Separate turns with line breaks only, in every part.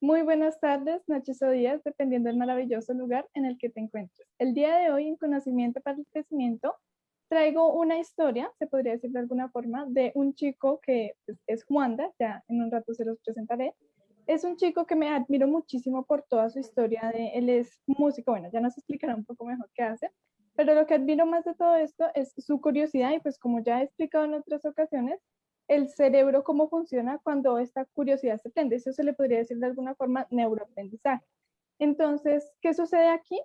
Muy buenas tardes, noches o días, dependiendo del maravilloso lugar en el que te encuentres. El día de hoy, en Conocimiento para el Crecimiento, traigo una historia, se podría decir de alguna forma, de un chico que pues, es Juanda, ya en un rato se los presentaré. Es un chico que me admiro muchísimo por toda su historia. Él es músico, bueno, ya nos explicará un poco mejor qué hace, pero lo que admiro más de todo esto es su curiosidad y pues como ya he explicado en otras ocasiones, el cerebro cómo funciona cuando esta curiosidad se prende. Eso se le podría decir de alguna forma neuroaprendizaje. Entonces, ¿qué sucede aquí?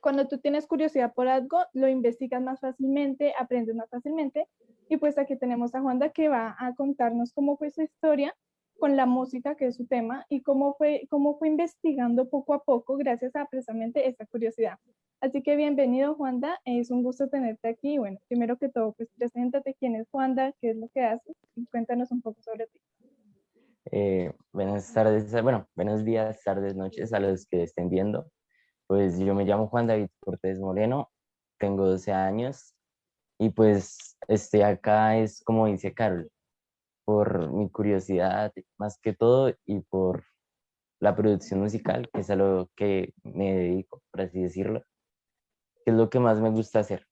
Cuando tú tienes curiosidad por algo, lo investigas más fácilmente, aprendes más fácilmente. Y pues aquí tenemos a Juanda que va a contarnos cómo fue su historia con la música, que es su tema, y cómo fue investigando poco a poco gracias a precisamente esa curiosidad. Así que bienvenido, Juanda. Es un gusto tenerte aquí. Bueno, primero que todo, pues preséntate quién es Juanda, qué es lo que haces y cuéntanos un poco sobre ti.
Buenas tardes, bueno, buenos días, tardes, noches a los que estén viendo. Pues yo me llamo Juan David Cortés Moreno, tengo 12 años y pues estoy acá es como dice Carol, por mi curiosidad más que todo y por la producción musical, que es a lo que me dedico, por así decirlo, que es lo que más me gusta hacer.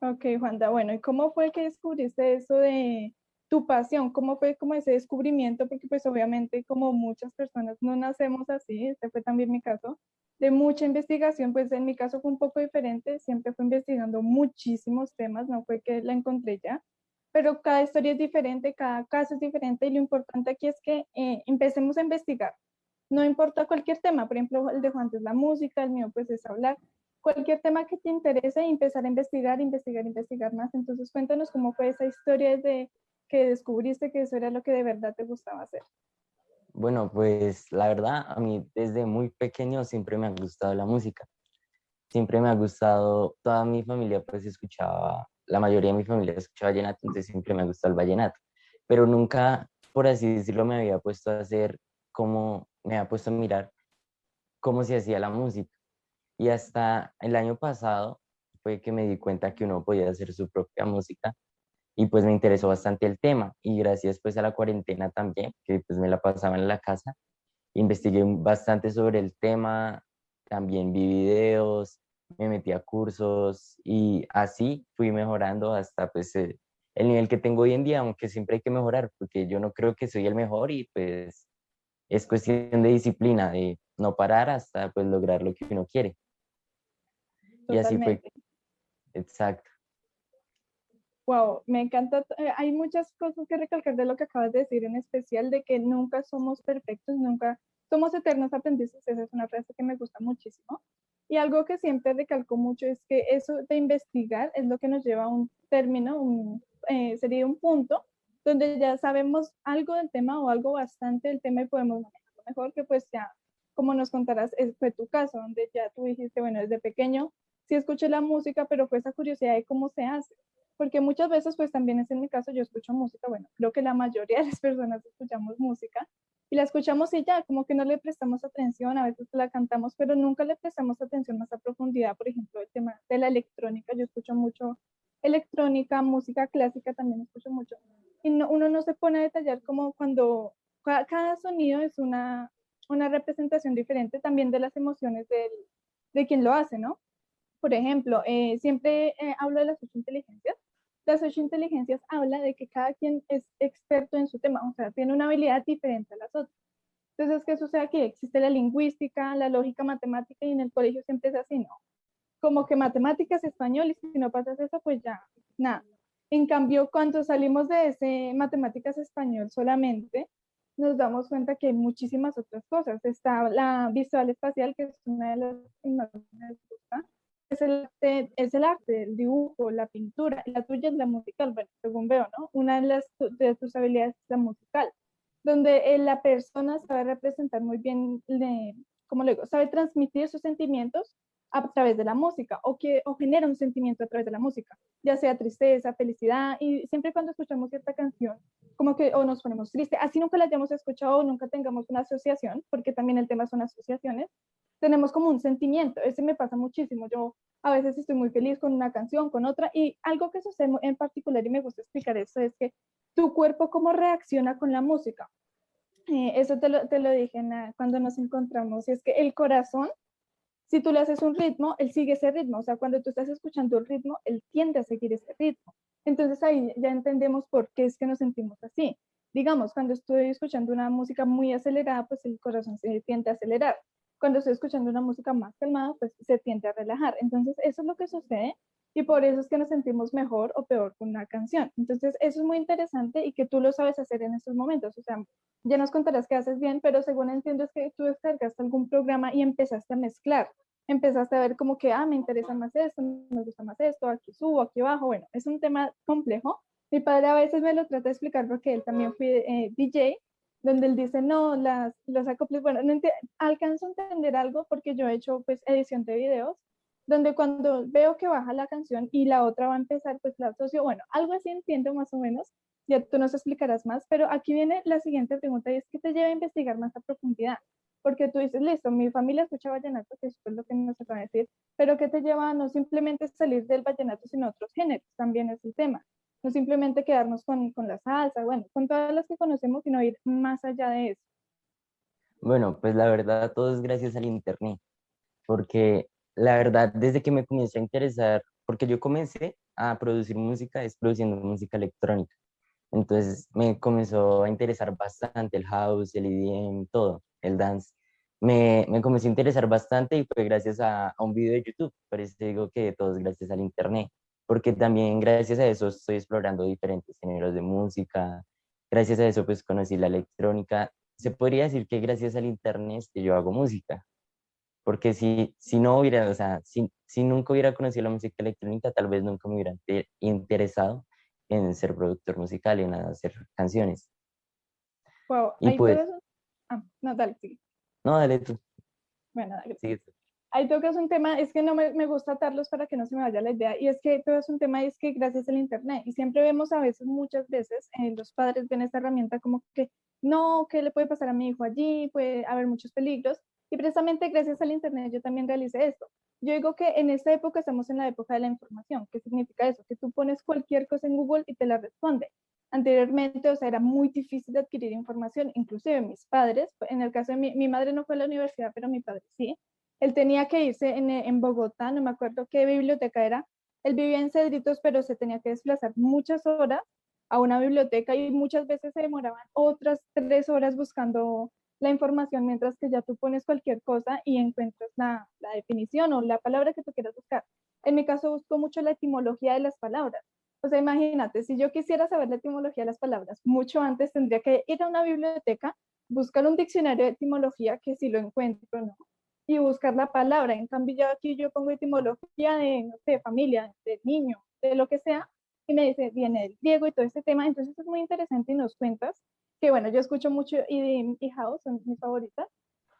Ok, Juanda, bueno, ¿y cómo fue que descubriste eso de tu pasión? ¿Cómo fue como ese descubrimiento? Porque pues obviamente como muchas personas no nacemos así, este fue también mi caso, de mucha investigación, pues en mi caso fue un poco diferente, siempre fue investigando muchísimos temas, no fue que la encontré ya, pero cada historia es diferente, cada caso es diferente y lo importante aquí es que empecemos a investigar. No importa cualquier tema, por ejemplo, el de Juan es la música, el mío pues es hablar cualquier tema que te interese y empezar a investigar, investigar, investigar más. Entonces, cuéntanos cómo fue esa historia desde que descubriste que eso era lo que de verdad te gustaba hacer.
Bueno, pues la verdad, a mí desde muy pequeño siempre me ha gustado la música. Siempre me ha gustado, toda mi familia pues escuchaba, la mayoría de mi familia escuchaba vallenato, entonces siempre me ha gustado el vallenato, pero nunca, por así decirlo, me había puesto a hacer como, me había puesto a mirar cómo se hacía la música. Y hasta el año pasado fue que me di cuenta que uno podía hacer su propia música y pues me interesó bastante el tema y gracias pues a la cuarentena también, que pues me la pasaba en la casa, investigué bastante sobre el tema, también vi videos, me metí a cursos y así fui mejorando hasta pues el nivel que tengo hoy en día, aunque siempre hay que mejorar, porque yo no creo que soy el mejor y pues es cuestión de disciplina, de no parar hasta pues lograr lo que uno quiere. Y así fue,
Totalmente.
exacto.
Wow, me encanta. Hay muchas cosas que recalcar de lo que acabas de decir, en especial de que nunca somos perfectos, nunca somos eternos aprendices. Esa es una frase que me gusta muchísimo. Y algo que siempre recalco mucho es que eso de investigar es lo que nos lleva a un término, sería un punto donde ya sabemos algo del tema o algo bastante del tema y podemos manejarlo mejor, que pues ya, como nos contarás, fue tu caso, donde ya tú dijiste, bueno, desde pequeño sí escuché la música, pero fue esa curiosidad de cómo se hace porque muchas veces, pues también es en mi caso, yo escucho música, bueno, creo que la mayoría de las personas escuchamos música y la escuchamos y ya, como que no le prestamos atención, a veces la cantamos, pero nunca le prestamos atención más a profundidad, por ejemplo, el tema de la electrónica, yo escucho mucho electrónica, música clásica también escucho mucho, y uno no se pone a detallar como cuando cada sonido es una representación diferente también de las emociones de quien lo hace, ¿no? Por ejemplo, siempre hablo de las ocho inteligencias. Las ocho inteligencias habla de que cada quien es experto en su tema, o sea, tiene una habilidad diferente a las otras. Entonces, ¿qué sucede aquí? Existe la lingüística, la lógica matemática y en el colegio siempre es así, ¿no? Como que matemáticas, español y si no pasas eso, pues ya, nada. En cambio, cuando salimos de ese matemáticas, español solamente, nos damos cuenta que hay muchísimas otras cosas. Está la visual espacial, que es una de las que más me gusta, es el arte, el dibujo, la pintura, la tuya es la musical, bueno, según veo, ¿no? Una de tus habilidades es la musical, donde la persona sabe representar muy bien, como le digo, sabe transmitir sus sentimientos a través de la música o genera un sentimiento a través de la música, ya sea tristeza, felicidad, y siempre cuando escuchamos cierta canción, como que o nos ponemos tristes, así nunca la hayamos escuchado o nunca tengamos una asociación, porque también el tema son asociaciones, tenemos como un sentimiento, ese me pasa muchísimo, yo a veces estoy muy feliz con una canción, con otra, y algo que sucede en particular y me gusta explicar eso es que tu cuerpo cómo reacciona con la música. Eso te lo dije cuando nos encontramos, y es que el corazón, si tú le haces un ritmo, él sigue ese ritmo, o sea, cuando tú estás escuchando el ritmo, él tiende a seguir ese ritmo. Entonces ahí ya entendemos por qué es que nos sentimos así. Digamos, cuando estoy escuchando una música muy acelerada, pues el corazón se tiende a acelerar. Cuando estoy escuchando una música más calmada, pues se tiende a relajar. Entonces eso es lo que sucede y por eso es que nos sentimos mejor o peor con una canción. Entonces eso es muy interesante y que tú lo sabes hacer en estos momentos. O sea, ya nos contarás que haces bien, pero según entiendo es que tú descargaste algún programa y empezaste a mezclar. Empezaste a ver como que, me interesa más esto, me gusta más esto, aquí subo, aquí bajo. Bueno, es un tema complejo. Mi padre a veces me lo trata de explicar porque él también fue DJ, donde él dice, no, los acoples, bueno, no alcanzo a entender algo porque yo he hecho pues edición de videos, donde cuando veo que baja la canción y la otra va a empezar, pues la asocio, bueno, algo así entiendo más o menos, ya tú nos explicarás más, pero aquí viene la siguiente pregunta y es que te lleva a investigar más a profundidad, porque tú dices, listo, mi familia escucha vallenato, que eso es lo que nos acaba de decir, pero ¿qué te lleva a no simplemente salir del vallenato, sino otros géneros? También es el tema. No simplemente quedarnos con la salsa, bueno, con todas las que conocemos, sino ir más allá de eso.
Bueno, pues la verdad todo es gracias al internet, porque la verdad desde que me comencé a interesar, porque yo comencé a producir música, es produciendo música electrónica. Entonces me comenzó a interesar bastante el house, el EDM, todo, el dance. Me comenzó a interesar bastante y fue gracias a un video de YouTube. Por eso digo que todo es gracias al internet, porque también gracias a eso estoy explorando diferentes géneros de música. Gracias a eso pues conocí la electrónica. Se podría decir que gracias al internet es que yo hago música, porque si no hubiera, o sea, si nunca hubiera conocido la música electrónica, tal vez nunca me hubiera interesado en ser productor musical y en hacer canciones.
Wow,
Y
ahí todo
pues,
eso. No, dale, sí.
no, dale tú,
Bueno, dale.
sigue tú.
Ahí tocas un tema, es que no me gusta atarlos para que no se me vaya la idea, y es que todo es un tema, y es que gracias al Internet, y siempre vemos a veces, muchas veces, los padres ven esta herramienta como que, no, ¿qué le puede pasar a mi hijo allí? Puede haber muchos peligros, y precisamente gracias al Internet yo también realicé esto. Yo digo que en esta época estamos en la época de la información. ¿Qué significa eso? Que tú pones cualquier cosa en Google y te la responde. Anteriormente, o sea, era muy difícil de adquirir información, inclusive mis padres, en el caso de mi madre no fue a la universidad, pero mi padre sí, él tenía que irse en Bogotá, no me acuerdo qué biblioteca era. Él vivía en Cedritos, pero se tenía que desplazar muchas horas a una biblioteca y muchas veces se demoraban otras 3 horas buscando la información, mientras que ya tú pones cualquier cosa y encuentras la definición o la palabra que tú quieras buscar. En mi caso busco mucho la etimología de las palabras. O sea, imagínate, si yo quisiera saber la etimología de las palabras, mucho antes tendría que ir a una biblioteca, buscar un diccionario de etimología, que si lo encuentro, ¿no? Y buscar la palabra. En cambio, ya aquí yo pongo etimología de, no sé, familia, de niño, de lo que sea, y me dice, viene del griego y todo este tema. Entonces es muy interesante y nos cuentas que, bueno, yo escucho mucho EDM y House, son mis favoritas.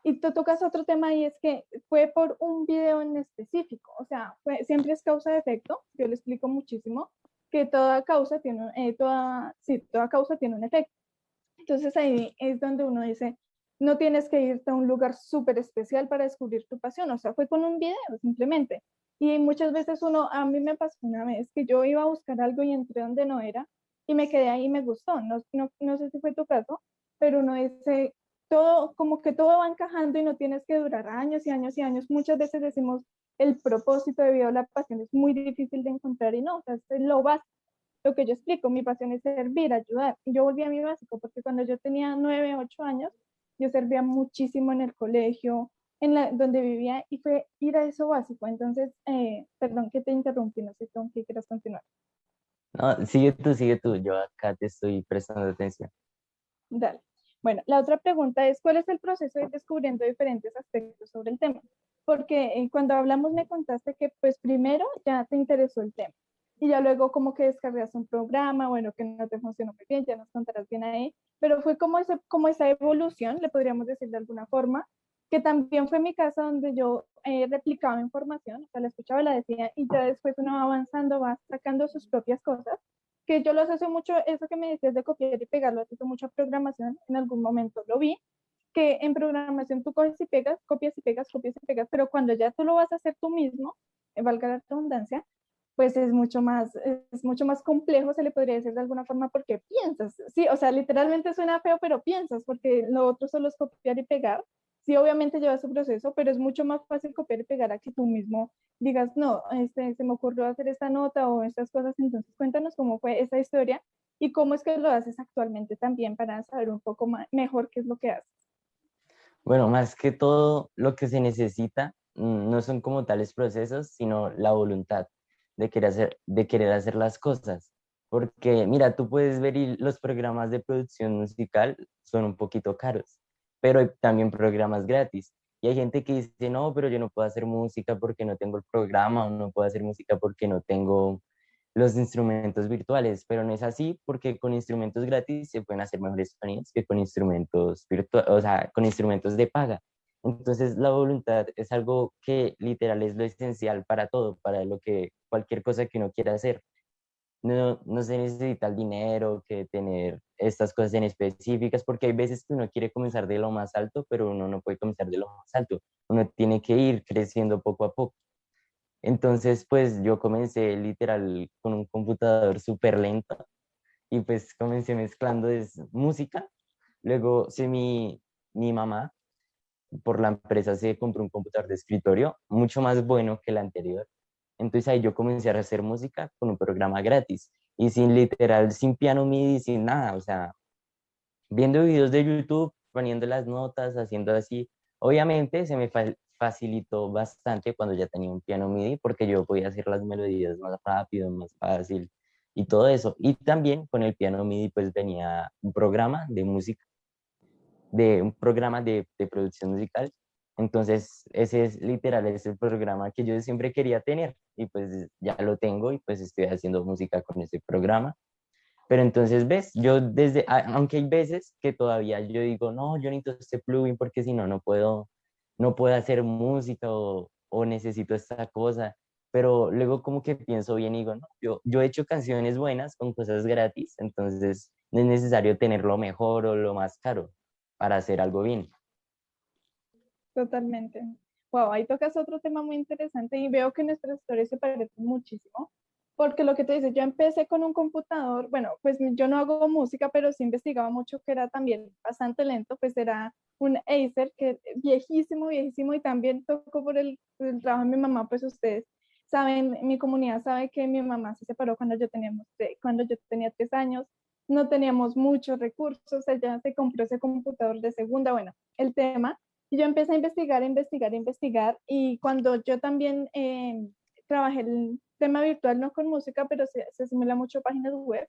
Y tú tocas otro tema y es que fue por un video en específico, o sea, siempre es causa de efecto, yo le explico muchísimo que toda causa tiene, toda causa tiene un efecto. Entonces ahí es donde uno dice, no tienes que irte a un lugar súper especial para descubrir tu pasión, o sea, fue con un video simplemente. Y muchas veces a mí me pasó una vez que yo iba a buscar algo y entré donde no era y me quedé ahí y me gustó. No sé si fue tu caso, pero uno dice, todo, como que todo va encajando y no tienes que durar años y años y años. Muchas veces decimos, el propósito de vida o la pasión es muy difícil de encontrar y no, o sea, es lo básico, lo que yo explico, mi pasión es servir, ayudar. Y yo volví a mi básico, porque cuando yo tenía 9, 8 años, yo servía muchísimo en el colegio, donde vivía, y fue ir a eso básico. Entonces, perdón que te interrumpí, no sé con qué quieras continuar.
No, sigue tú, yo acá te estoy prestando atención.
Dale. Bueno, la otra pregunta es, ¿cuál es el proceso de ir descubriendo diferentes aspectos sobre el tema? Porque cuando hablamos me contaste que pues primero ya te interesó el tema y ya luego como que descargas un programa, bueno, que no te funcionó muy bien, ya nos contarás bien ahí, pero fue como esa evolución, le podríamos decir de alguna forma, que también fue mi casa donde yo replicaba información, o sea, la escuchaba, la decía y ya después uno va avanzando, va sacando sus propias cosas, que yo lo asocio mucho, eso que me decías de copiar y pegar, lo asocio mucho a programación, en algún momento lo vi, que en programación tú copias y pegas, pero cuando ya tú lo vas a hacer tú mismo, valga la redundancia, pues es mucho más complejo, se le podría decir de alguna forma, porque piensas, sí, o sea, literalmente suena feo, pero piensas, porque lo otro solo es copiar y pegar. Sí, obviamente lleva su proceso, pero es mucho más fácil copiar y pegar a que tú mismo digas, no, se me ocurrió hacer esta nota o estas cosas, entonces cuéntanos cómo fue esa historia y cómo es que lo haces actualmente también para saber un poco mejor qué es lo que haces.
Bueno, más que todo, lo que se necesita no son como tales procesos, sino la voluntad de querer hacer las cosas. Porque, mira, tú puedes ver y los programas de producción musical son un poquito caros, pero hay también programas gratis. Y hay gente que dice, no, pero yo no puedo hacer música porque no tengo el programa, o no puedo hacer música porque no tengo los instrumentos virtuales, pero no es así porque con instrumentos gratis se pueden hacer mejores sonidos que con instrumentos virtuales, o sea, con instrumentos de paga. Entonces, la voluntad es algo que literal es lo esencial para todo, para lo que cualquier cosa que uno quiera hacer. No se necesita el dinero, que tener estas cosas en específicas, porque hay veces que uno quiere comenzar de lo más alto, pero uno no puede comenzar de lo más alto. Uno tiene que ir creciendo poco a poco. Entonces, pues yo comencé literal con un computador súper lento y pues comencé mezclando música. Luego, mi mamá por la empresa se compró un computador de escritorio mucho más bueno que el anterior. Entonces ahí yo comencé a hacer música con un programa gratis y sin literal, sin piano MIDI, sin nada. O sea, viendo videos de YouTube, poniendo las notas, haciendo así. Obviamente se me facilitó bastante cuando ya tenía un piano MIDI porque yo podía hacer las melodías más rápido, más fácil y todo eso. Y también con el piano MIDI pues venía un programa de música, de un programa de producción musical. Entonces ese es literal, es el programa que yo siempre quería tener y pues ya lo tengo y pues estoy haciendo música con ese programa. Pero entonces, ves, yo aunque hay veces que todavía yo digo, no, yo necesito este plugin porque si no, no puedo hacer música o necesito esta cosa. Pero luego como que pienso bien y digo, no, yo he hecho canciones buenas con cosas gratis, entonces no es necesario tener lo mejor o lo más caro para hacer algo bien.
Totalmente. Wow, ahí tocas otro tema muy interesante y veo que nuestras historias se parecen muchísimo, porque lo que te dices, yo empecé con un computador, bueno, pues yo no hago música, pero sí investigaba mucho que era también bastante lento, pues era un Acer que viejísimo, viejísimo y también tocó por el trabajo de mi mamá, pues ustedes saben, mi comunidad sabe que mi mamá se separó cuando yo tenía 3 años, no teníamos muchos recursos, ella se compró ese computador de segunda, bueno, el tema. Y yo empecé a investigar, investigar, investigar y cuando yo también trabajé el tema virtual, no con música, pero se asimila mucho a páginas web,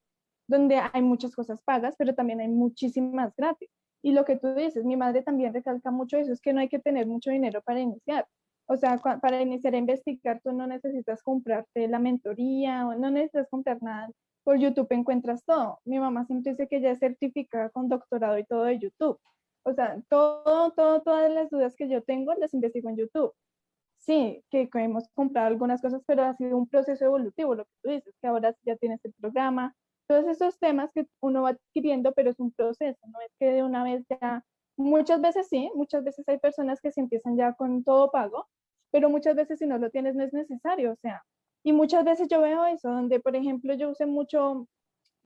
donde hay muchas cosas pagas, pero también hay muchísimas gratis. Y lo que tú dices, mi madre también recalca mucho eso, es que no hay que tener mucho dinero para iniciar. O sea, para iniciar a investigar, tú no necesitas comprarte la mentoría o no necesitas comprar nada. Por YouTube encuentras todo. Mi mamá siempre dice que ella es certificada con doctorado y todo de YouTube. O sea, todas las dudas que yo tengo las investigo en YouTube. Sí, que hemos comprado algunas cosas, pero ha sido un proceso evolutivo, lo que tú dices, que ahora ya tienes el programa, todos esos temas que uno va adquiriendo, pero es un proceso, no es que de una vez ya, muchas veces sí, muchas veces hay personas que se empiezan ya con todo pago, pero muchas veces si no lo tienes no es necesario, o sea, y muchas veces yo veo eso, donde por ejemplo yo usé mucho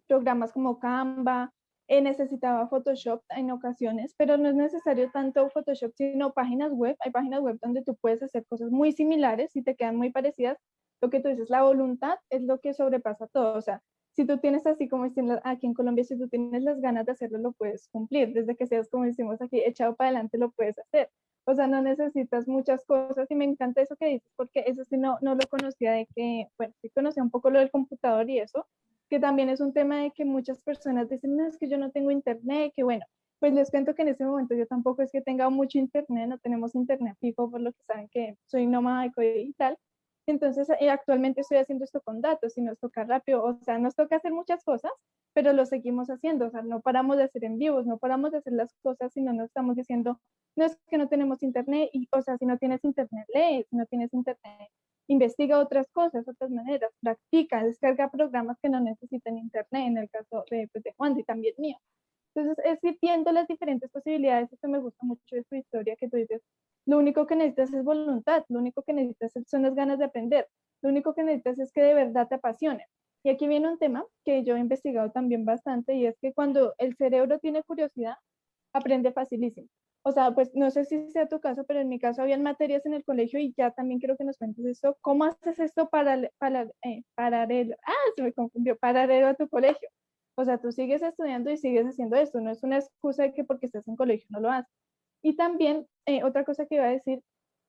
programas como Canva, necesitaba Photoshop en ocasiones, pero no es necesario tanto Photoshop, sino páginas web. Hay páginas web donde tú puedes hacer cosas muy similares y te quedan muy parecidas. Lo que tú dices, la voluntad es lo que sobrepasa todo. O sea, si tú tienes así como dicen aquí en Colombia, si tú tienes las ganas de hacerlo, lo puedes cumplir. Desde que seas, como decimos aquí, echado para adelante, lo puedes hacer. O sea, no necesitas muchas cosas y me encanta eso que dices, porque eso sí no lo conocía de que, bueno, sí conocía un poco lo del computador y eso, que también es un tema de que muchas personas dicen, no, es que yo no tengo internet, que bueno, pues les cuento que en ese momento yo tampoco es que tenga mucho internet, no tenemos internet fijo, por lo que saben que soy nómada y tal. Entonces, actualmente estoy haciendo esto con datos y nos toca rápido, o sea, nos toca hacer muchas cosas, pero lo seguimos haciendo, o sea, no paramos de hacer en vivos, no paramos de hacer las cosas, sino nos estamos diciendo, no es que no tenemos internet, y, o sea, si no tienes internet, lee, si no tienes internet, investiga otras cosas, otras maneras, practica, descarga programas que no necesiten internet, en el caso pues, de Juan y también mío. Entonces, es ir viendo las diferentes posibilidades, esto me gusta mucho de tu historia, que tú dices, Lo único que necesitas es voluntad, lo único que necesitas son las ganas de aprender, lo único que necesitas es que de verdad te apasione. Y aquí viene un tema que yo he investigado también bastante y es que cuando el cerebro tiene curiosidad, aprende facilísimo. O sea, pues no sé si sea tu caso, pero en mi caso habían materias en el colegio y ya también quiero que nos cuentes esto. ¿Cómo haces esto paralelo? Se me confundió, paralelo a tu colegio. O sea, tú sigues estudiando y sigues haciendo esto. No es una excusa de que porque estás en colegio no lo haces. Y también otra cosa que iba a decir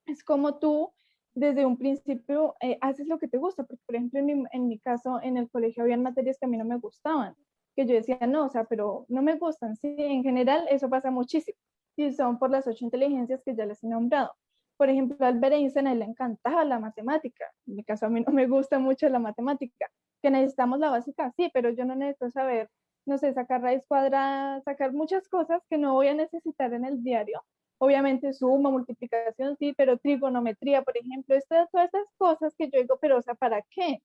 es como tú desde un principio haces lo que te gusta, porque por ejemplo en mi caso en el colegio habían materias que a mí no me gustaban, que yo decía, no, o sea, pero no me gustan, sí, en general eso pasa muchísimo, y son por las 8 inteligencias que ya les he nombrado. Por ejemplo, a Albert Einstein a él le encantaba la matemática, en mi caso a mí no me gusta mucho la matemática, que necesitamos la básica, sí, pero yo no necesito saber, no sé, sacar raíz cuadrada, sacar muchas cosas que no voy a necesitar en el diario. Obviamente suma, multiplicación, sí, pero trigonometría, por ejemplo, todas estas cosas que yo digo, pero o sea, ¿para qué?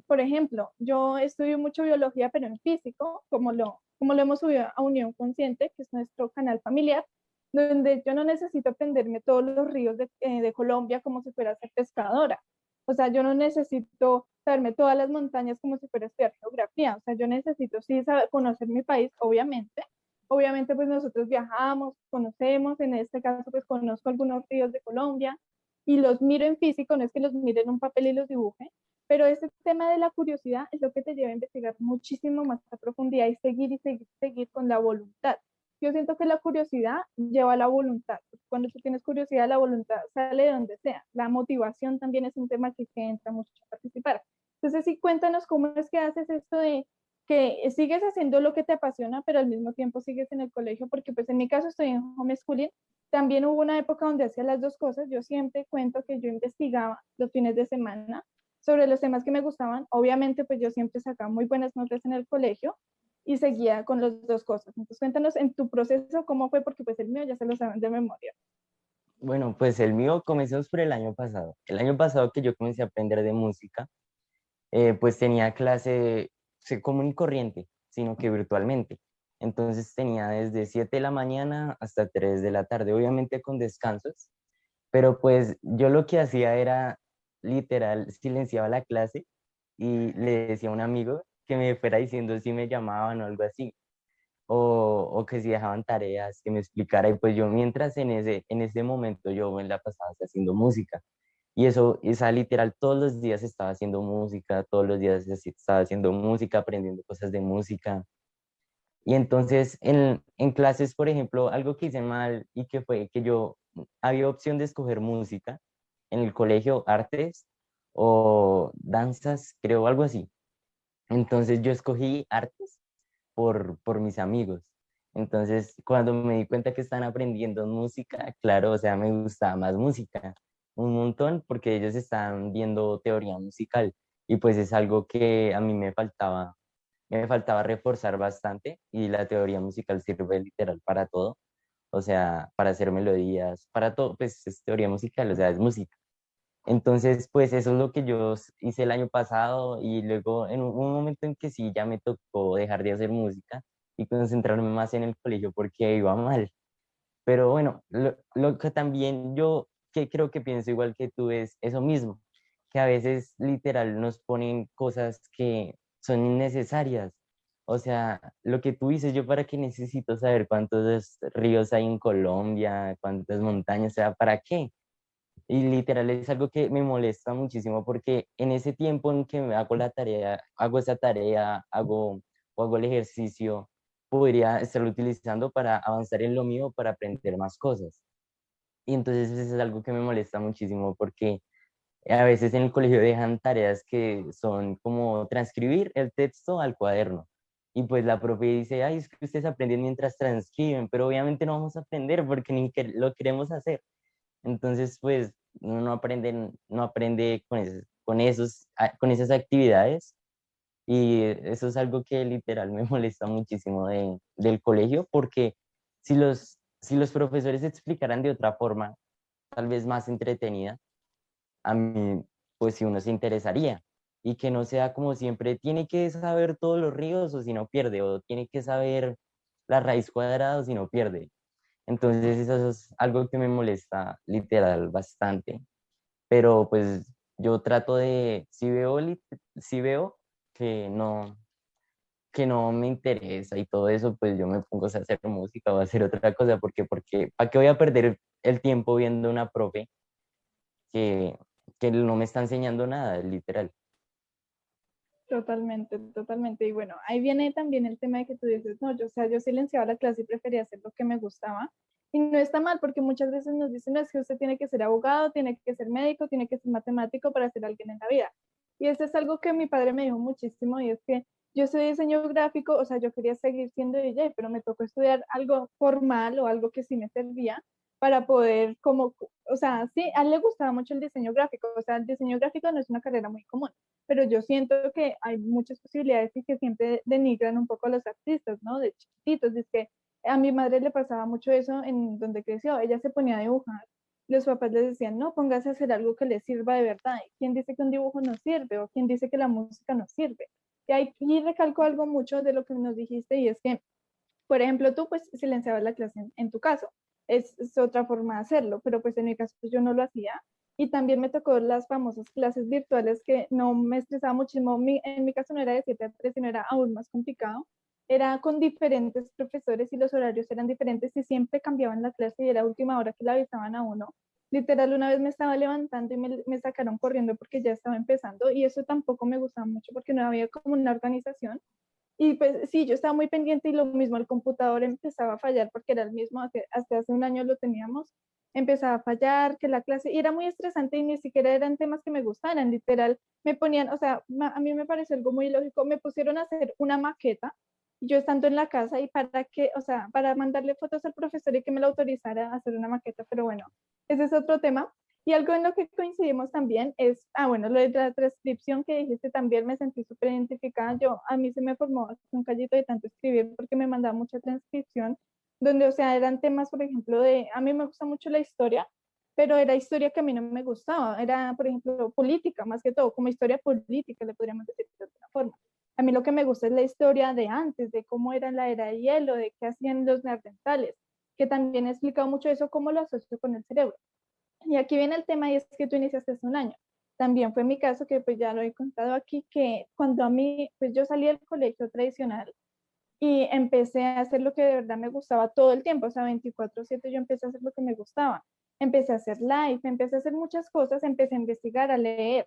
Por ejemplo, yo estudio mucho biología, pero en físico, como lo hemos subido a Unión Consciente, que es nuestro canal familiar, donde yo no necesito aprenderme todos los ríos de Colombia como si fuera a ser pescadora. O sea, yo no necesito saberme todas las montañas como si fuera a estudiar geografía. O sea, yo necesito sí saber, conocer mi país, obviamente. Obviamente, pues nosotros viajamos, conocemos, en este caso, pues conozco algunos ríos de Colombia y los miro en físico, no es que los mire en un papel y los dibuje, pero ese tema de la curiosidad es lo que te lleva a investigar muchísimo más a profundidad y seguir con la voluntad. Yo siento que la curiosidad lleva a la voluntad. Cuando tú tienes curiosidad, la voluntad sale de donde sea. La motivación también es un tema que entra mucho a participar. Entonces, sí, cuéntanos cómo es que haces esto de que sigues haciendo lo que te apasiona, pero al mismo tiempo sigues en el colegio, porque pues en mi caso estoy en homeschooling. También hubo una época donde hacía las dos cosas. Yo siempre cuento que yo investigaba los fines de semana sobre los temas que me gustaban. Obviamente, pues yo siempre sacaba muy buenas notas en el colegio y seguía con las dos cosas. Entonces, cuéntanos en tu proceso cómo fue, porque pues el mío ya se lo saben de memoria.
Bueno, pues el mío comenzó por el año pasado. El año pasado que yo comencé a aprender de música, pues tenía clase común y corriente, sino que virtualmente. Entonces tenía desde 7 de la mañana hasta 3 de la tarde, obviamente con descansos, pero pues yo lo que hacía era literal, silenciaba la clase y le decía a un amigo que me fuera diciendo si me llamaban o algo así, o que si dejaban tareas, que me explicara, y pues yo mientras en ese momento yo me la pasaba haciendo música. Y eso, esa literal, todos los días estaba haciendo música, todos los días estaba haciendo música, aprendiendo cosas de música. Y entonces en clases, por ejemplo, algo que hice mal y que fue que yo había opción de escoger música en el colegio, artes o danzas, creo, algo así. Entonces yo escogí artes por mis amigos. Entonces, cuando me di cuenta que están aprendiendo música, claro, o sea, me gustaba más música, un montón, porque ellos estaban viendo teoría musical y pues es algo que a mí me faltaba reforzar bastante y la teoría musical sirve literal para todo, o sea, para hacer melodías, para todo, pues es teoría musical, o sea, es música. Entonces, pues eso es lo que yo hice el año pasado y luego en un momento en que sí ya me tocó dejar de hacer música y concentrarme más en el colegio porque iba mal. Pero bueno, lo que también yo que creo que pienso igual que tú es eso mismo, que a veces literal nos ponen cosas que son innecesarias. O sea, lo que tú dices, yo para qué necesito saber cuántos ríos hay en Colombia, cuántas montañas, o sea, ¿para qué? Y literal es algo que me molesta muchísimo porque en ese tiempo en que me hago la tarea, hago esa tarea, o hago el ejercicio, podría estarlo utilizando para avanzar en lo mío, para aprender más cosas. Y entonces eso es algo que me molesta muchísimo porque a veces en el colegio dejan tareas que son como transcribir el texto al cuaderno. Y pues la profe dice, ay, es que ustedes aprenden mientras transcriben, pero obviamente no vamos a aprender porque ni que lo queremos hacer. Entonces, pues, uno no aprende con esas actividades y eso es algo que literal me molesta muchísimo del colegio porque si los profesores explicaran de otra forma, tal vez más entretenida, a mí, pues si uno se interesaría y que no sea como siempre, tiene que saber todos los ríos o si no pierde, o tiene que saber la raíz cuadrada o si no pierde. Entonces eso es algo que me molesta literal bastante. Pero pues yo trato de, si veo que no me interesa y todo eso, pues yo me pongo a hacer música o a hacer otra cosa, porque ¿para qué voy a perder el tiempo viendo una profe que, que no me está enseñando nada, literal?
Totalmente, totalmente. Y bueno, ahí viene también el tema de que tú dices, no, yo, o sea, yo silenciaba la clase y prefería hacer lo que me gustaba. Y no está mal, porque muchas veces nos dicen, no, es que usted tiene que ser abogado, tiene que ser médico, tiene que ser matemático para ser alguien en la vida. Y eso es algo que mi padre me dijo muchísimo, y es que yo soy diseño gráfico, o sea, yo quería seguir siendo DJ, pero me tocó estudiar algo formal o algo que sí me servía para poder, como, o sea, sí, a él le gustaba mucho el diseño gráfico, o sea, el diseño gráfico no es una carrera muy común, pero yo siento que hay muchas posibilidades y que siempre denigran un poco a los artistas, ¿no? De chiquitos, es que a mi madre le pasaba mucho eso en donde creció, ella se ponía a dibujar, los papás les decían, no, póngase a hacer algo que le sirva de verdad, ¿y quién dice que un dibujo no sirve o quién dice que la música no sirve? Y recalco algo mucho de lo que nos dijiste y es que, por ejemplo, tú pues silenciabas la clase en tu caso, es otra forma de hacerlo, pero pues en mi caso pues, yo no lo hacía y también me tocó las famosas clases virtuales que no me estresaba muchísimo. En mi caso no era de 7 a 3, sino era aún más complicado. Era con diferentes profesores y los horarios eran diferentes y siempre cambiaban la clase y era última hora que la avisaban a uno. Literal, una vez me estaba levantando y me sacaron corriendo porque ya estaba empezando y eso tampoco me gustaba mucho porque no había como una organización y pues sí, yo estaba muy pendiente y lo mismo, el computador empezaba a fallar porque era el mismo, hasta hace un año lo teníamos, empezaba a fallar, que la clase, y era muy estresante y ni siquiera eran temas que me gustaran, literal, me ponían, o sea, a mí me pareció algo muy lógico, me pusieron a hacer una maqueta, yo estando en la casa y para que, o sea, para mandarle fotos al profesor y que me lo autorizara a hacer una maqueta, pero bueno, ese es otro tema. Y algo en lo que coincidimos también es, bueno, lo de la transcripción que dijiste también me sentí súper identificada. A mí se me formó un callito de tanto escribir porque me mandaba mucha transcripción, donde, o sea, eran temas, por ejemplo, a mí me gusta mucho la historia, pero era historia que a mí no me gustaba. Era, por ejemplo, política, más que todo, como historia política, le podríamos decir de alguna forma. A mí lo que me gusta es la historia de antes, de cómo era la era de hielo, de qué hacían los neandertales, que también he explicado mucho eso, cómo lo asocio con el cerebro. Y aquí viene el tema y es que tú iniciaste hace un año. También fue mi caso que pues ya lo he contado aquí, que cuando a mí, pues yo salí del colegio tradicional y empecé a hacer lo que de verdad me gustaba todo el tiempo, o sea, 24/7 yo empecé a hacer lo que me gustaba. Empecé a hacer live, empecé a hacer muchas cosas, empecé a investigar, a leer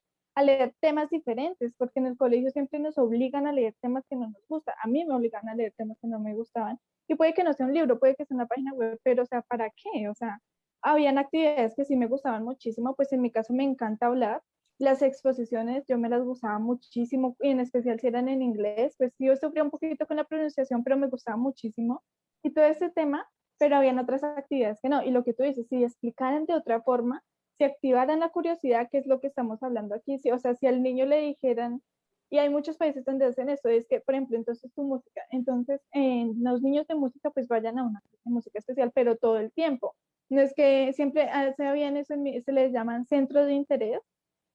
temas diferentes, porque en el colegio siempre nos obligan a leer temas que no nos gustan. A mí me obligan a leer temas que no me gustaban. Y puede que no sea un libro, puede que sea una página web, pero o sea, ¿para qué? O sea, habían actividades que sí me gustaban muchísimo, pues en mi caso me encanta hablar. Las exposiciones yo me las gustaba muchísimo, y en especial si eran en inglés, pues sí, yo sufría un poquito con la pronunciación, pero me gustaba muchísimo. Y todo ese tema, pero habían otras actividades que no. Y lo que tú dices, si explicaran de otra forma, si activaran la curiosidad, que es lo que estamos hablando aquí, o sea, si al niño le dijeran, y hay muchos países donde hacen eso, es que, por ejemplo, entonces tu música, entonces los niños de música pues vayan a una clase de música especial, pero todo el tiempo. No es que siempre se bien eso, se les llaman centros de interés,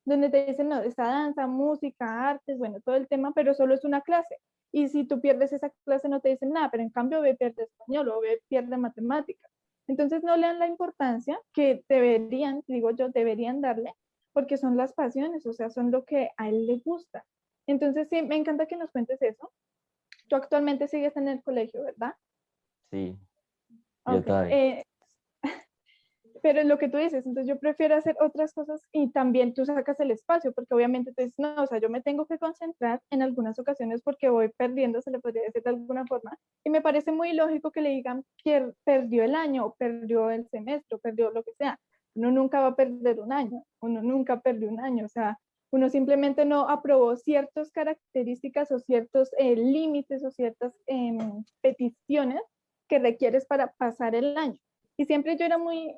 donde te dicen, no, está danza, música, artes, bueno, todo el tema, pero solo es una clase. Y si tú pierdes esa clase no te dicen nada, pero en cambio ve pierde español o ve pierde matemáticas. Entonces no le dan la importancia que deberían, digo yo, deberían darle, porque son las pasiones, o sea, son lo que a él le gusta. Entonces sí, me encanta que nos cuentes eso. Tú actualmente sigues en el colegio, ¿verdad?
Sí, yo
Ok.
todavía.
Pero lo que tú dices, entonces yo prefiero hacer otras cosas y también tú sacas el espacio, porque obviamente tú dices, no, o sea, yo me tengo que concentrar en algunas ocasiones porque voy perdiendo, se le podría decir de alguna forma, y me parece muy lógico que le digan que perdió el año, o perdió el semestre, o perdió lo que sea. Uno nunca va a perder un año, uno nunca perdió un año, o sea, uno simplemente no aprobó ciertas características o ciertos límites o ciertas peticiones que requieres para pasar el año. Y siempre yo era muy,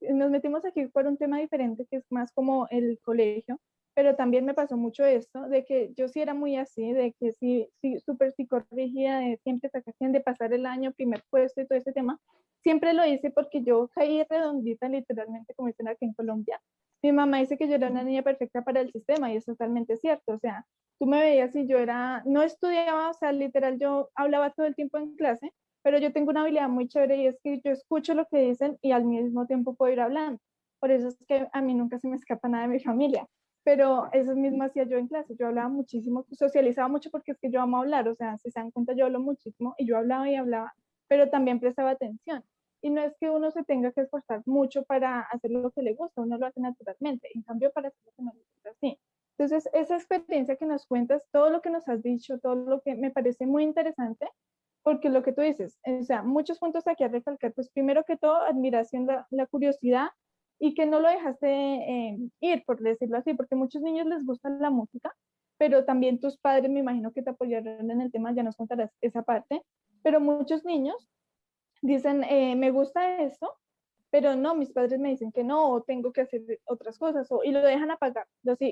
nos metimos aquí por un tema diferente, que es más como el colegio, pero también me pasó mucho esto, de que yo sí era muy así, de que sí, sí, súper psicorrígida, de siempre sacación de pasar el año, primer puesto y todo ese tema. Siempre lo hice porque yo caí redondita, literalmente, como dicen aquí en Colombia. Mi mamá dice que yo era una niña perfecta para el sistema y es totalmente cierto. O sea, tú me veías y yo era, no estudiaba, o sea, literal, yo hablaba todo el tiempo en clase, pero yo tengo una habilidad muy chévere y es que yo escucho lo que dicen y al mismo tiempo puedo ir hablando. Por eso es que a mí nunca se me escapa nada de mi familia. Pero eso mismo hacía yo en clase. Yo hablaba muchísimo, socializaba mucho porque es que yo amo hablar. O sea, si se dan cuenta, yo hablo muchísimo y yo hablaba y hablaba, pero también prestaba atención. Y no es que uno se tenga que esforzar mucho para hacer lo que le gusta, uno lo hace naturalmente. En cambio, para hacer lo que no le gusta, sí. Entonces, esa experiencia que nos cuentas, todo lo que nos has dicho, todo lo que me parece muy interesante, porque lo que tú dices, o sea, muchos puntos aquí a recalcar, pues primero que todo, admiración, la curiosidad y que no lo dejaste ir, por decirlo así, porque a muchos niños les gusta la música, pero también tus padres me imagino que te apoyaron en el tema, ya nos contarás esa parte, pero muchos niños dicen, me gusta esto, pero no, mis padres me dicen que no, o tengo que hacer otras cosas, y lo dejan apagar,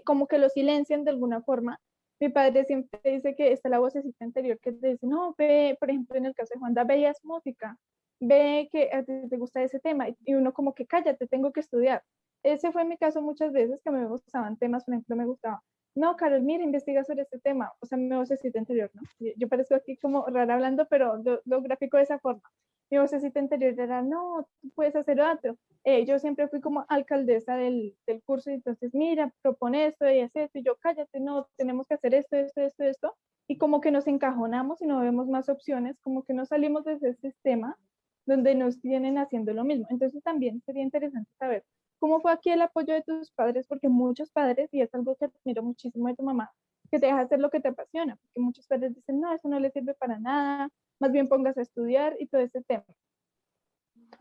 como que lo silencian de alguna forma. Mi padre siempre dice que está la vocecita interior que te dice, no, ve, por ejemplo, en el caso de Juanda, veías música, ve que a ti te gusta ese tema, y uno como que cállate, tengo que estudiar. Ese fue mi caso muchas veces, que me gustaban temas, por ejemplo, me gustaba, no, Carol, mira, investiga sobre este tema, o sea, mi vocecita interior, ¿no? Yo parezco aquí como rara hablando, pero lo grafico de esa forma. Mi vocecita interior era, no, tú puedes hacer otro. Yo siempre fui como alcaldesa del curso y entonces, mira, propone esto y hace esto, y yo, cállate, no, tenemos que hacer esto, esto, esto, esto, y como que nos encajonamos y no vemos más opciones, como que no salimos de ese sistema donde nos tienen haciendo lo mismo. Entonces también sería interesante saber cómo fue aquí el apoyo de tus padres, porque muchos padres, y es algo que admiro muchísimo de tu mamá, que te deja hacer lo que te apasiona, porque muchos padres dicen, no, eso no le sirve para nada, más bien pongas a estudiar y todo ese tema.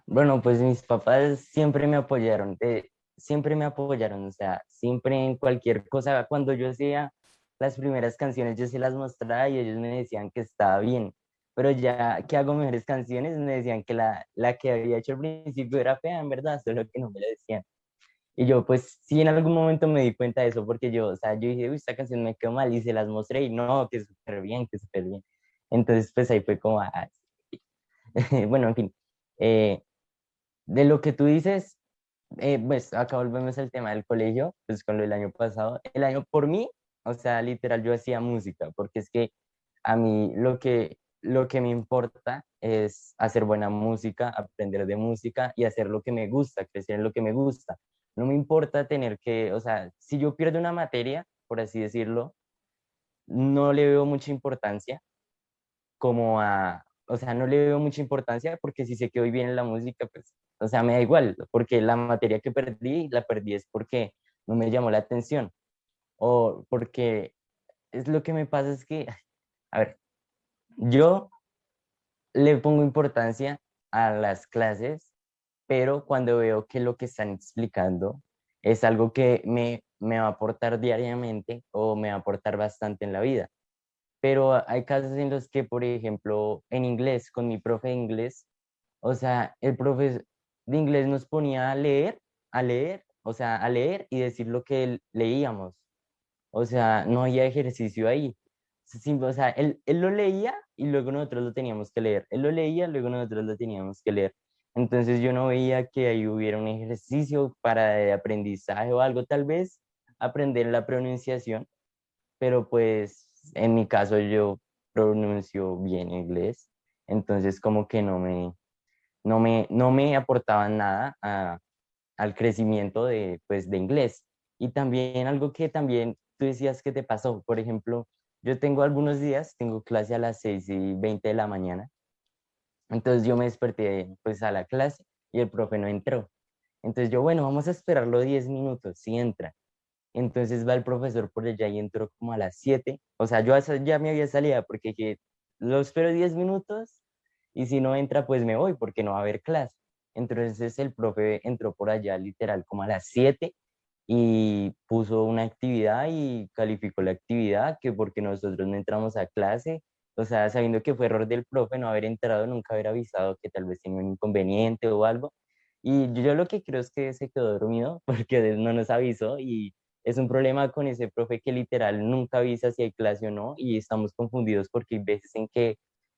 Bueno, pues mis papás siempre me apoyaron, o sea, siempre en cualquier cosa, cuando yo hacía las primeras canciones, yo se las mostraba y ellos me decían que estaba bien, pero ya que hago mejores canciones, me decían que la que había hecho al principio era fea, en verdad, solo que no me lo decían. Y yo, pues, sí, en algún momento me di cuenta de eso, porque yo, o sea, yo dije, uy, esta canción me quedó mal, y se las mostré, y no, que súper bien, que súper bien. Entonces, pues ahí fue como, ah, sí. Bueno, en fin. Eh, de lo que tú dices, pues acá volvemos al tema del colegio, pues con lo del año pasado. El año por mí, o sea, literal, yo hacía música, porque es que a mí lo que me importa es hacer buena música, aprender de música y hacer lo que me gusta, crecer en lo que me gusta. No me importa tener que, o sea, si yo pierdo una materia, por así decirlo, no le veo mucha importancia como a, o sea, no le veo mucha importancia porque si sé que voy bien en la música, pues, o sea, me da igual, porque la materia que perdí, la perdí es porque no me llamó la atención o porque es lo que me pasa es que, a ver, yo le pongo importancia a las clases, pero cuando veo que lo que están explicando es algo que me va a aportar diariamente o me va a aportar bastante en la vida. Pero hay casos en los que, por ejemplo, en inglés, con mi profe de inglés, o sea, el profe de inglés nos ponía a leer, o sea, a leer y decir lo que leíamos. O sea, no había ejercicio ahí. O sea, él lo leía y luego nosotros lo teníamos que leer. Él lo leía, luego nosotros lo teníamos que leer. Entonces yo no veía que ahí hubiera un ejercicio para de aprendizaje o algo, tal vez aprender la pronunciación, pero pues en mi caso yo pronuncio bien inglés, entonces como que no me aportaban nada al crecimiento de, pues, de inglés. Y también algo que también tú decías que te pasó, por ejemplo, yo tengo algunos días, tengo clase a las 6:20 de la mañana, entonces yo me desperté pues a la clase y el profe no entró. Entonces yo, bueno, vamos a esperarlo 10 minutos, si entra. Entonces va el profesor por allá y entró como a las 7. O sea, yo ya me había salido porque dije, lo espero 10 minutos y si no entra, pues me voy porque no va a haber clase. Entonces el profe entró por allá literal como a las 7 y puso una actividad y calificó la actividad que porque nosotros no entramos a clase, o sea, sabiendo que fue error del profe no haber entrado, nunca haber avisado que tal vez tenía un inconveniente o algo. Y yo lo que creo es que se quedó dormido porque él no nos avisó y es un problema con ese profe que literal nunca avisa si hay clase o no y estamos confundidos porque hay veces en que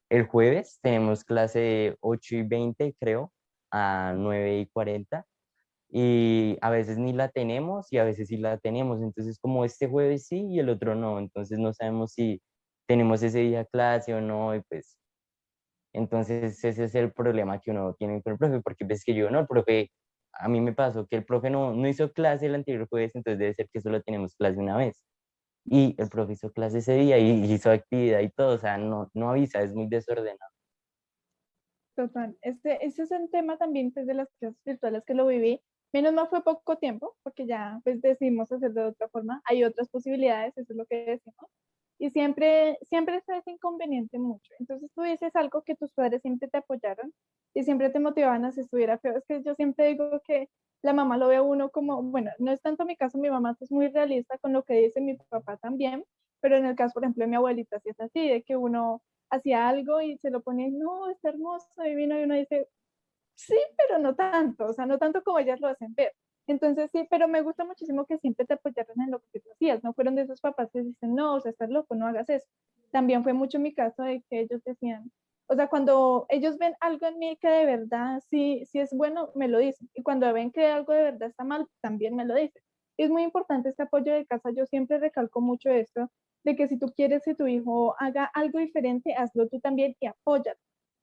el jueves tenemos clase de 8:20, creo, a 9:40 y a veces ni la tenemos y a veces sí la tenemos. Entonces como este jueves sí y el otro no, entonces no sabemos si tenemos ese día clase o no y pues Entonces ese es el problema que uno tiene con el profe, porque ves que yo, no, el profe, a mí me pasó que el profe no hizo clase el anterior jueves, entonces debe ser que solo tenemos clase una vez. Y el profe hizo clase ese día y hizo actividad y todo, o sea, no avisa, es muy desordenado.
Total. Este es un tema también pues, de las clases virtuales que lo viví. Menos mal fue poco tiempo, porque ya pues decidimos hacerlo de otra forma. Hay otras posibilidades, eso es lo que decimos. Y siempre está ese inconveniente mucho. Entonces tú dices algo que tus padres siempre te apoyaron y siempre te motivaban a si estuviera feo. Es que yo siempre digo que la mamá lo ve a uno como, bueno, no es tanto mi caso, mi mamá es muy realista con lo que dice mi papá también, pero en el caso, por ejemplo, de mi abuelita, sí es así, de que uno hacía algo y se lo ponía, no, está hermoso, divino, y uno dice, sí, pero no tanto, o sea, no tanto como ellas lo hacen ver. Entonces sí, pero me gusta muchísimo que siempre te apoyaron en lo que tú hacías, no fueron de esos papás que dicen, no, o sea, estás loco, no hagas eso. También fue mucho mi caso de que ellos decían, o sea, cuando ellos ven algo en mí que de verdad sí es bueno, me lo dicen. Y cuando ven que algo de verdad está mal, también me lo dicen. Y es muy importante este apoyo de casa. Yo siempre recalco mucho esto, de que si tú quieres que tu hijo haga algo diferente, hazlo tú también y apóyalo.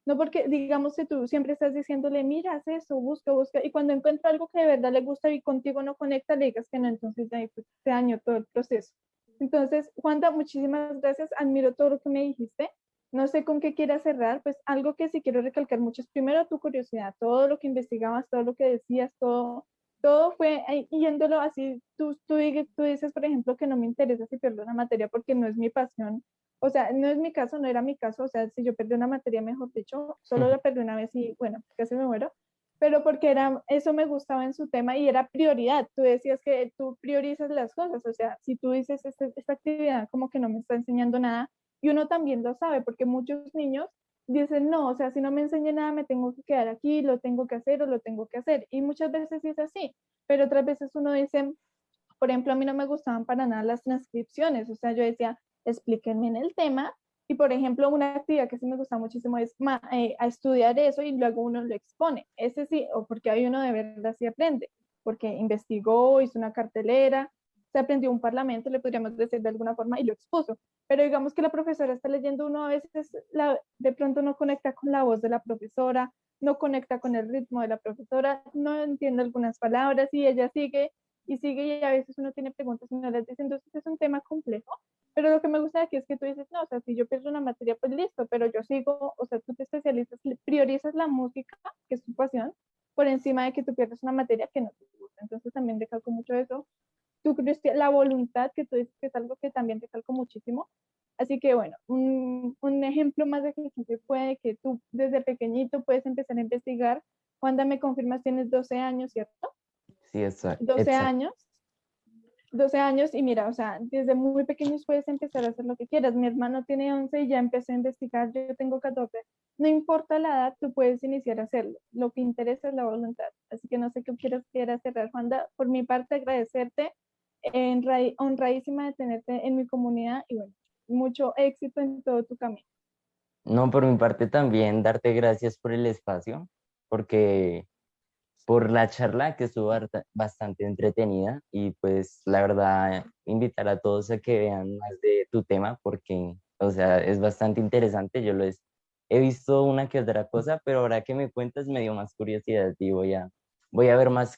No porque, digamos, que tú siempre estás diciéndole, mira, haz eso, busca, busca, y cuando encuentra algo que de verdad le gusta y contigo no conecta, le digas que no, entonces ya pues, te dañó todo el proceso. Entonces, Juanda, muchísimas gracias, admiro todo lo que me dijiste. No sé con qué quieras cerrar, pues algo que sí quiero recalcar mucho es primero tu curiosidad, todo lo que investigabas, todo lo que decías, todo fue yéndolo así. Tú dices, por ejemplo, que no me interesa si pierdo una materia porque no es mi pasión, o sea, no es mi caso, no era mi caso, o sea, si yo perdí una materia, mejor dicho, solo la perdí una vez y bueno, casi me muero, pero porque eso me gustaba en su tema y era prioridad. Tú decías que tú priorizas las cosas, o sea, si tú dices, esta actividad como que no me está enseñando nada, y uno también lo sabe, porque muchos niños dicen, no, o sea, si no me enseña nada, me tengo que quedar aquí, lo tengo que hacer o lo tengo que hacer, y muchas veces sí es así, pero otras veces uno dice, por ejemplo, a mí no me gustaban para nada las transcripciones, o sea, yo decía, explíquenme en el tema, y por ejemplo, una actividad que sí me gusta muchísimo es a estudiar eso y luego uno lo expone. Ese sí, o porque hay uno de verdad sí aprende, porque investigó, hizo una cartelera, se aprendió un parlamento, le podríamos decir de alguna forma, y lo expuso. Pero digamos que la profesora está leyendo uno, a veces de pronto no conecta con la voz de la profesora, no conecta con el ritmo de la profesora, no entiende algunas palabras y ella sigue y sigue y a veces uno tiene preguntas y no las dice, entonces es un tema complejo, pero lo que me gusta de aquí es que tú dices, no, o sea, si yo pierdo una materia, pues listo, pero yo sigo, o sea, tú te especializas, priorizas la música, que es tu pasión, por encima de que tú pierdas una materia que no te gusta, entonces también recalco mucho eso, la voluntad, que tú dices que es algo que también recalco muchísimo, así que bueno, un ejemplo más de que se puede que tú desde pequeñito puedes empezar a investigar, cuando me confirmas tienes 12 años, ¿cierto?
Sí, exacto,
12
exacto.
años, 12 años y mira, o sea, desde muy pequeños puedes empezar a hacer lo que quieras. Mi hermano tiene 11 y ya empecé a investigar, yo tengo 14. No importa la edad, tú puedes iniciar a hacerlo. Lo que interesa es la voluntad. Así que no sé qué quieras cerrar, Juanda. Por mi parte, agradecerte, honradísima de tenerte en mi comunidad y bueno, mucho éxito en todo tu camino.
No, por mi parte también darte gracias por el espacio, porque por la charla que estuvo bastante entretenida y pues la verdad invitar a todos a que vean más de tu tema porque, o sea, es bastante interesante. He visto una que otra cosa, pero ahora que me cuentas me dio más curiosidad y voy a ver más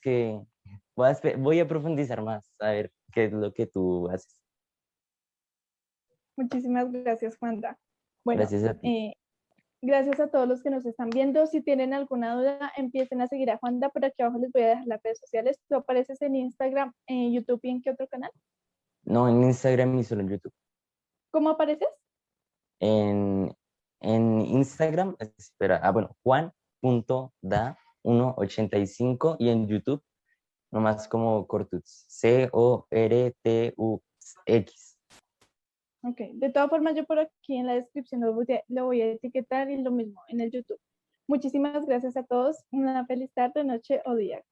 voy a profundizar más, a ver qué es lo que tú haces.
Muchísimas gracias, Juanda. Bueno,
Gracias a ti.
gracias a todos los que nos están viendo. Si tienen alguna duda, empiecen a seguir a Juanda. Por aquí abajo les voy a dejar las redes sociales. Tú apareces en Instagram, en YouTube y en qué otro canal.
No, en Instagram y solo en YouTube.
¿Cómo apareces?
En, en Instagram, espera, bueno, juan.da185 y en YouTube, nomás como Cortux, Cortux.
Ok. De todas formas, yo por aquí en la descripción lo voy a etiquetar y lo mismo en el YouTube. Muchísimas gracias a todos. Una feliz tarde, noche o día.